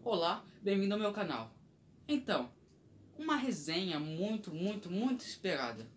Olá, bem-vindo ao meu canal. Então, uma resenha muito esperada.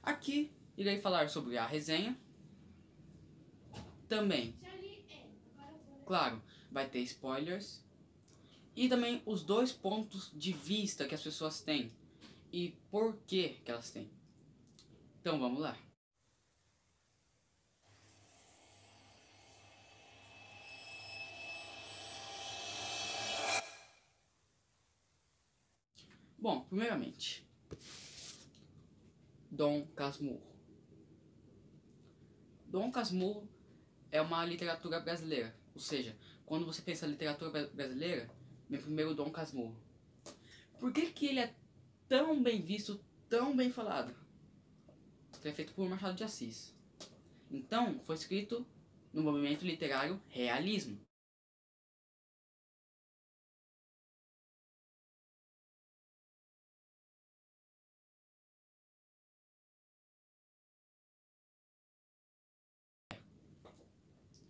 Aqui irei falar sobre a resenha. Também, claro, vai ter spoilers. E também os dois pontos de vista que as pessoas têm e por que elas têm. Então vamos lá. Bom, primeiramente, Dom Casmurro. Dom Casmurro é uma literatura brasileira, ou seja, quando você pensa em literatura brasileira, vem primeiro Dom Casmurro. Por que ele é tão bem visto, tão bem falado? Porque é feito por Machado de Assis. Então, foi escrito no movimento literário realismo.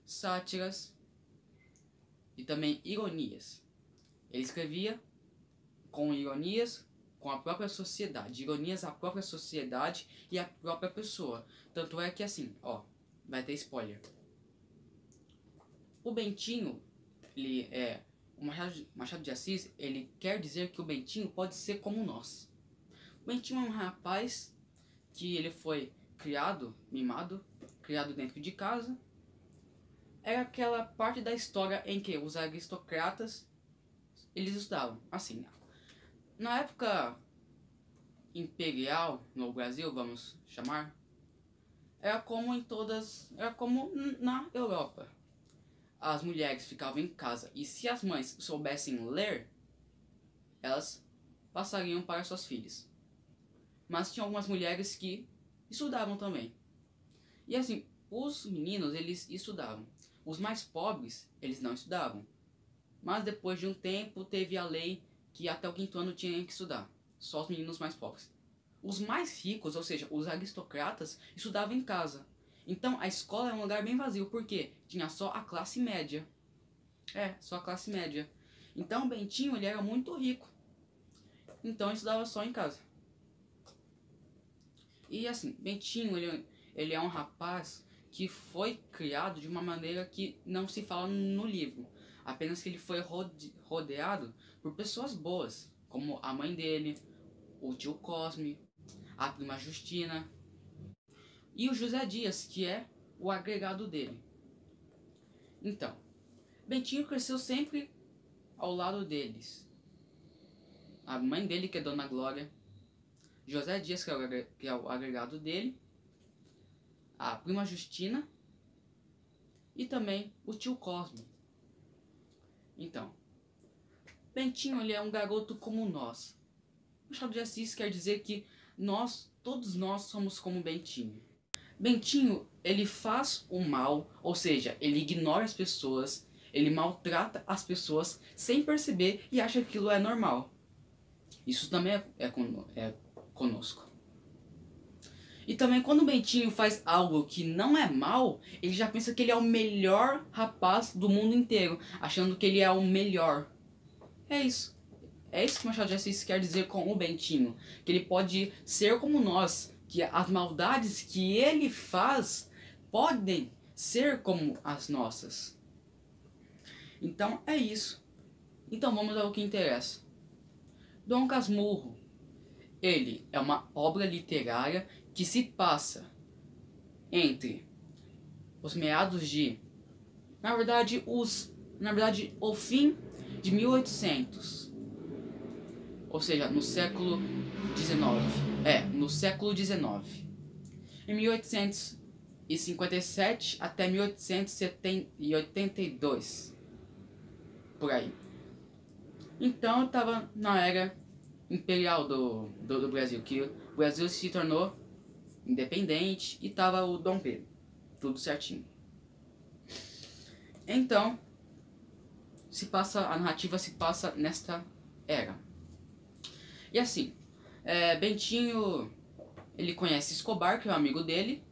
Sátiras e também ironias. Ele escrevia com ironias com a própria sociedade, ironias à própria sociedade e à própria pessoa. Tanto é que assim, ó, vai ter spoiler. O Bentinho, ele é o Machado de Assis, ele quer dizer que o Bentinho pode ser como nós. O Bentinho é um rapaz que ele foi criado, mimado, criado dentro de casa. Era aquela parte da história em que os aristocratas, eles estudavam. Assim, na época imperial no Brasil, vamos chamar, era como na Europa. As mulheres ficavam em casa e se as mães soubessem ler, elas passariam para suas filhas. Mas tinha algumas mulheres que estudavam também. E assim, os meninos, eles estudavam. Os mais pobres, eles não estudavam. Mas depois de um tempo, teve a lei que até o 5º ano tinha que estudar. Só os meninos mais pobres. Os mais ricos, ou seja, os aristocratas, estudavam em casa. Então a escola é um lugar bem vazio, porque tinha só a classe média. Só a classe média. Então o Bentinho, ele era muito rico. Então ele estudava só em casa. E assim, Bentinho, ele é um rapaz que foi criado de uma maneira que não se fala no livro. Apenas que ele foi rodeado por pessoas boas, como a mãe dele, o tio Cosme, a prima Justina e o José Dias, que é o agregado dele. Então, Bentinho cresceu sempre ao lado deles. A mãe dele, que é Dona Glória, José Dias, que é o agregado dele, a prima Justina e também o tio Cosme. Então, Bentinho, ele é um garoto como nós. Machado de Assis quer dizer que todos nós somos como Bentinho. Bentinho, ele faz o mal, ou seja, ele ignora as pessoas, ele maltrata as pessoas sem perceber e acha que aquilo é normal. Isso também é conosco. E também quando o Bentinho faz algo que não é mal, ele já pensa que ele é o melhor rapaz do mundo inteiro, achando que ele é o melhor. É isso. É isso que Machado de Assis quer dizer com o Bentinho, que ele pode ser como nós, que as maldades que ele faz podem ser como as nossas. Então é isso. Então vamos ao que interessa. Dom Casmurro, ele é uma obra literária que se passa entre os meados de, na verdade, o fim de 1800, ou seja, no século XIX. No século XIX. Em 1857 até 1882, por aí. Então eu tava na era imperial do Brasil, que o Brasil se tornou independente e tava o Dom Pedro, tudo certinho. Então, a narrativa se passa nesta era. E assim, Bentinho, ele conhece Escobar, que é um amigo dele,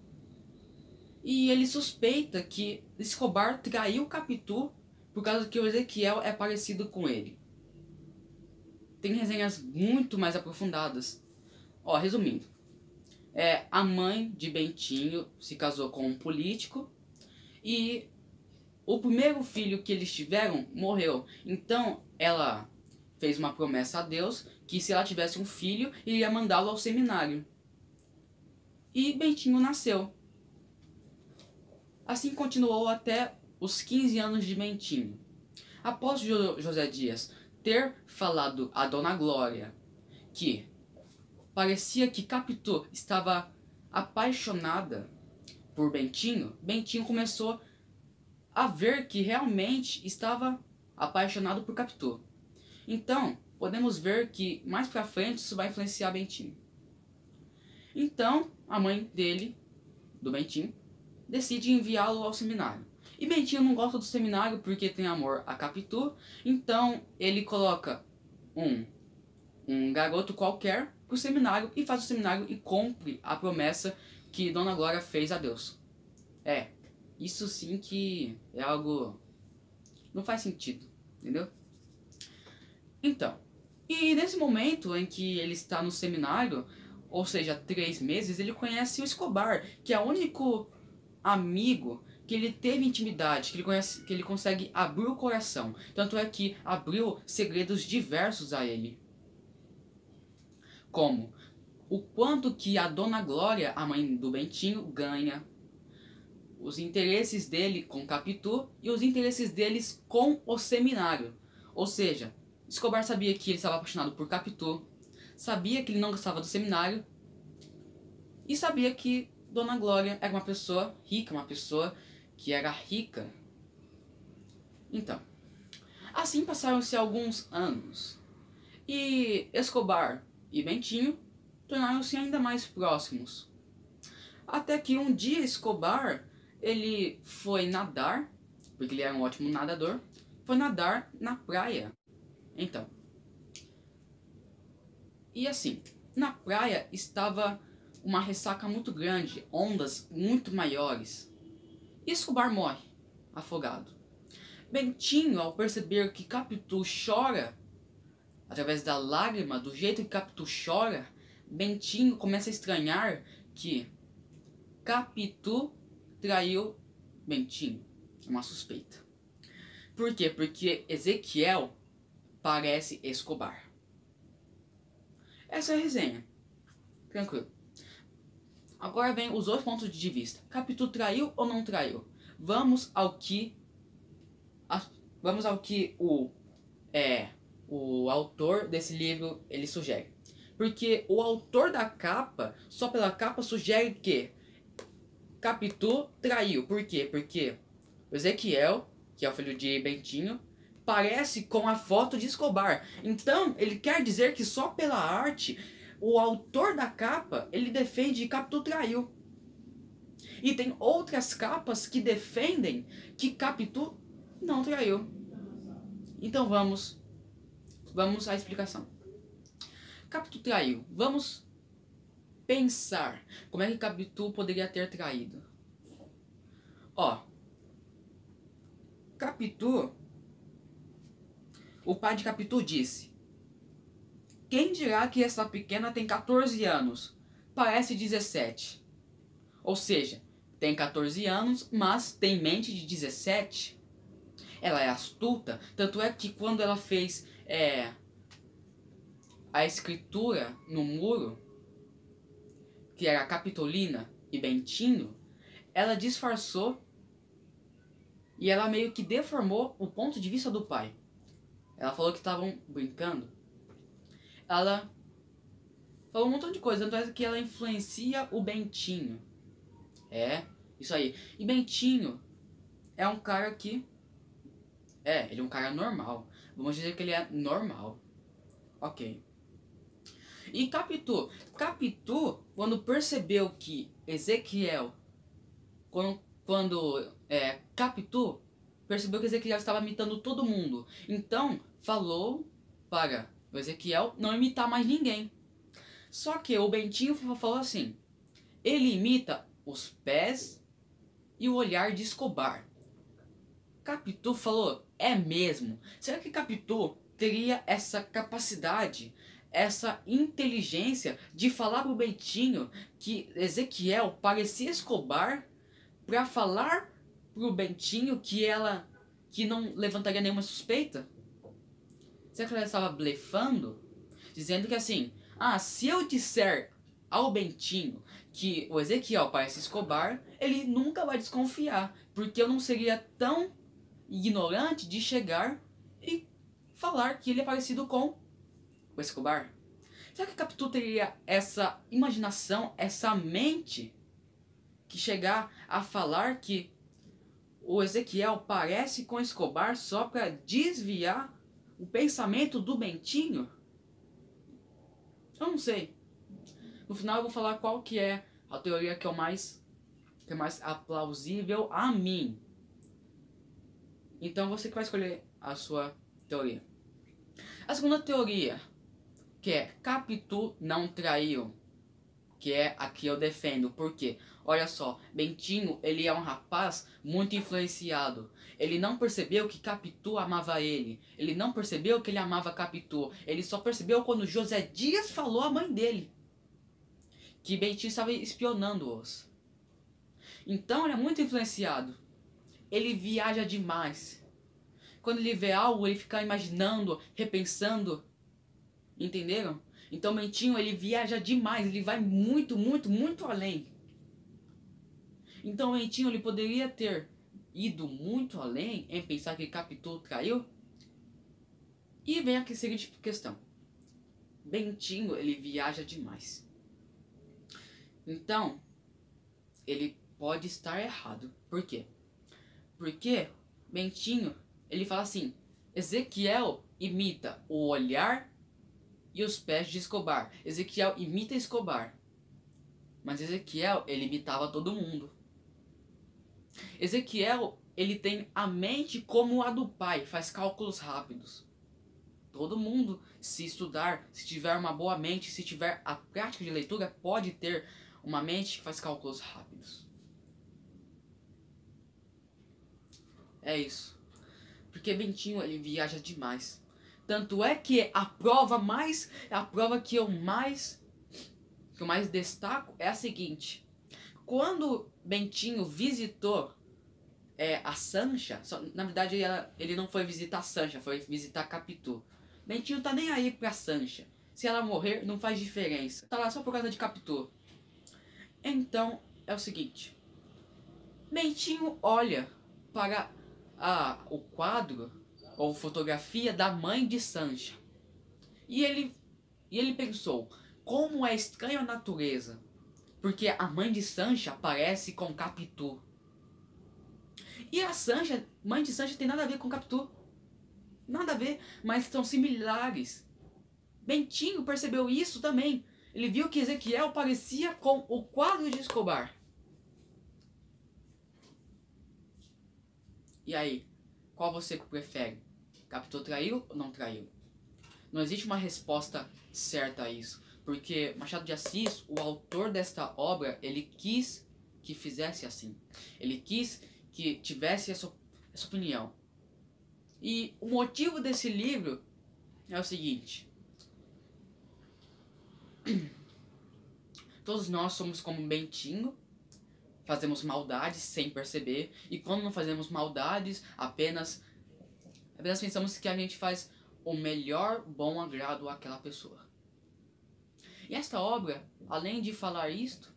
e ele suspeita que Escobar traiu Capitu por causa que o Ezequiel é parecido com ele. Tem resenhas muito mais aprofundadas. Ó, resumindo. A mãe de Bentinho se casou com um político e o primeiro filho que eles tiveram morreu. Então ela fez uma promessa a Deus que se ela tivesse um filho, ele ia mandá-lo ao seminário. E Bentinho nasceu. Assim continuou até os 15 anos de Bentinho. Após José Dias ter falado a Dona Glória que parecia que Capitu estava apaixonada por Bentinho, Bentinho começou a ver que realmente estava apaixonado por Capitu. Então, podemos ver que mais pra frente isso vai influenciar Bentinho. Então, a mãe dele, do Bentinho, decide enviá-lo ao seminário. E Bentinho não gosta do seminário porque tem amor a Capitu, então ele coloca um garoto qualquer pro seminário e faz o seminário e cumpre a promessa que Dona Glória fez a Deus. Isso sim que é algo... não faz sentido, entendeu? Então, e nesse momento em que ele está no seminário, ou seja, 3 meses, ele conhece o Escobar, que é o único amigo que ele teve intimidade, que ele consegue abrir o coração. Tanto é que abriu segredos diversos a ele. Como o quanto que a Dona Glória, a mãe do Bentinho, ganha, os interesses dele com Capitu e os interesses deles com o seminário. Ou seja, Escobar sabia que ele estava apaixonado por Capitu, sabia que ele não gostava do seminário e sabia que Dona Glória era uma pessoa rica, uma pessoa que era rica. Então, assim passaram-se alguns anos e Escobar e Bentinho tornaram-se ainda mais próximos. Até que um dia Escobar, ele foi nadar, porque ele era um ótimo nadador, foi nadar na praia. Então, e assim, na praia estava uma ressaca muito grande, ondas muito maiores. E Escobar morre, afogado. Bentinho, ao perceber que Capitu chora, através da lágrima, do jeito que Capitu chora, Bentinho começa a estranhar que Capitu traiu Bentinho. É uma suspeita. Por quê? Porque Ezequiel parece Escobar. Essa é a resenha. Tranquilo. Agora vem os dois pontos de vista. Capitu traiu ou não traiu? Vamos ao que o autor desse livro ele sugere. Porque o autor da capa, só pela capa, sugere que Capitu traiu. Por quê? Porque o Ezequiel, que é o filho de Bentinho, parece com a foto de Escobar. Então, ele quer dizer que só pela arte, o autor da capa, ele defende que Capitu traiu. E tem outras capas que defendem que Capitu não traiu. Então vamos à explicação. Capitu traiu. Vamos pensar como é que Capitu poderia ter traído. Capitu, o pai de Capitu disse: quem dirá que essa pequena tem 14 anos? Parece 17. Ou seja, tem 14 anos, mas tem mente de 17. Ela é astuta, tanto é que quando ela fez a escritura no muro, que era Capitolina e Bentinho, ela disfarçou e ela meio que deformou o ponto de vista do pai. Ela falou que estavam brincando. Ela falou um montão de coisa, tanto é que ela influencia o Bentinho. Isso aí. E Bentinho é um cara que... ele é um cara normal. Vamos dizer que ele é normal. Ok. E Capitu, quando percebeu que Ezequiel... Capitu percebeu que Ezequiel estava imitando todo mundo. Então, falou para o Ezequiel não imitar mais ninguém. Só que o Bentinho falou assim: ele imita os pés e o olhar de Escobar. Capitu falou: É mesmo? Será que Capitu teria essa capacidade, essa inteligência de falar pro Bentinho que Ezequiel parecia Escobar, pra falar pro Bentinho que não levantaria nenhuma suspeita? Será que ela estava blefando? Dizendo que assim, se eu disser ao Bentinho que o Ezequiel parece Escobar, ele nunca vai desconfiar, porque eu não seria tão ignorante de chegar e falar que ele é parecido com o Escobar. Será que Capitu teria essa imaginação, essa mente, que chegar a falar que o Ezequiel parece com Escobar só para desviar o pensamento do Bentinho? Eu não sei. No final eu vou falar qual que é a teoria que é mais plausível a mim. Então você que vai escolher a sua teoria. A segunda teoria, que é Capitu não traiu, que é a que eu defendo. Por quê? Olha só, Bentinho, ele é um rapaz muito influenciado. Ele não percebeu que Capitu amava ele. Ele não percebeu que ele amava Capitu. Ele só percebeu quando José Dias falou à mãe dele que Bentinho estava espionando-os. Então ele é muito influenciado. Ele viaja demais. Quando ele vê algo, ele fica imaginando, repensando. Entenderam? Então Bentinho, ele viaja demais. Ele vai muito, muito, muito além. Então Bentinho, ele poderia ter ido muito além em pensar que Capitu traiu. E vem aqui a seguinte questão. Bentinho, ele viaja demais. Então, ele pode estar errado. Por quê? Porque Bentinho, ele fala assim: Ezequiel imita o olhar e os pés de Escobar. Ezequiel imita Escobar. Mas Ezequiel, ele imitava todo mundo. Ezequiel, ele tem a mente como a do pai, faz cálculos rápidos. Todo mundo, se estudar, se tiver uma boa mente, se tiver a prática de leitura, pode ter uma mente que faz cálculos rápidos. É isso. Porque Bentinho, ele viaja demais. Tanto é que a prova que eu mais destaco é a seguinte. Quando Bentinho visitou a Sancha, na verdade ele não foi visitar a Sancha, foi visitar Capitu. Bentinho tá nem aí pra Sancha. Se ela morrer, não faz diferença. Tá lá só por causa de Capitu. Então, é o seguinte. Bentinho olha para o quadro ou fotografia da mãe de Sancha. E ele pensou, como é estranha a natureza. Porque a mãe de Sancha parece com Capitu. E a Sancha, mãe de Sancha, tem nada a ver com Capitu. Nada a ver, mas são similares. Bentinho percebeu isso também. Ele viu que Ezequiel parecia com o quadro de Escobar. E aí, qual você prefere? Capitu traiu ou não traiu? Não existe uma resposta certa a isso. Porque Machado de Assis, o autor desta obra, ele quis que fizesse assim. Ele quis que tivesse essa opinião. E o motivo desse livro é o seguinte. Todos nós somos como Bentinho, fazemos maldades sem perceber, e quando não fazemos maldades, apenas pensamos que a gente faz o melhor bom agrado àquela pessoa. E esta obra, além de falar isto,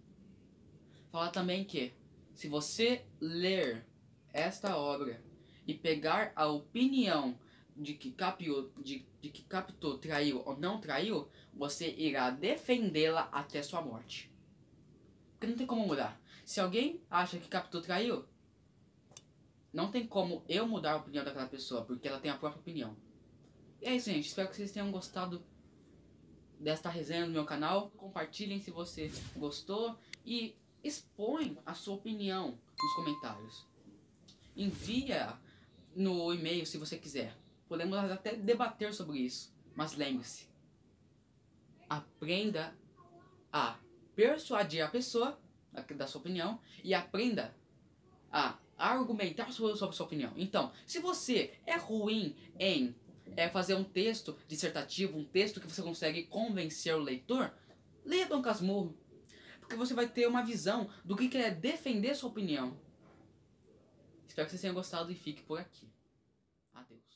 fala também que se você ler esta obra e pegar a opinião de que Capitu traiu ou não traiu, você irá defendê-la até sua morte. Porque não tem como mudar. Se alguém acha que Capitu traiu, não tem como eu mudar a opinião daquela pessoa, porque ela tem a própria opinião. E é isso, gente. Espero que vocês tenham gostado desta resenha no meu canal. Compartilhem se você gostou e expõe a sua opinião nos comentários. Envia no e-mail se você quiser. Podemos até debater sobre isso. Mas lembre-se, aprenda a persuadir a pessoa da sua opinião e aprenda a argumentar sobre sua opinião. Então, se você é ruim em fazer um texto dissertativo, um texto que você consegue convencer o leitor, leia Dom Casmurro. Porque você vai ter uma visão do que é defender sua opinião. Espero que vocês tenham gostado e fique por aqui. Adeus.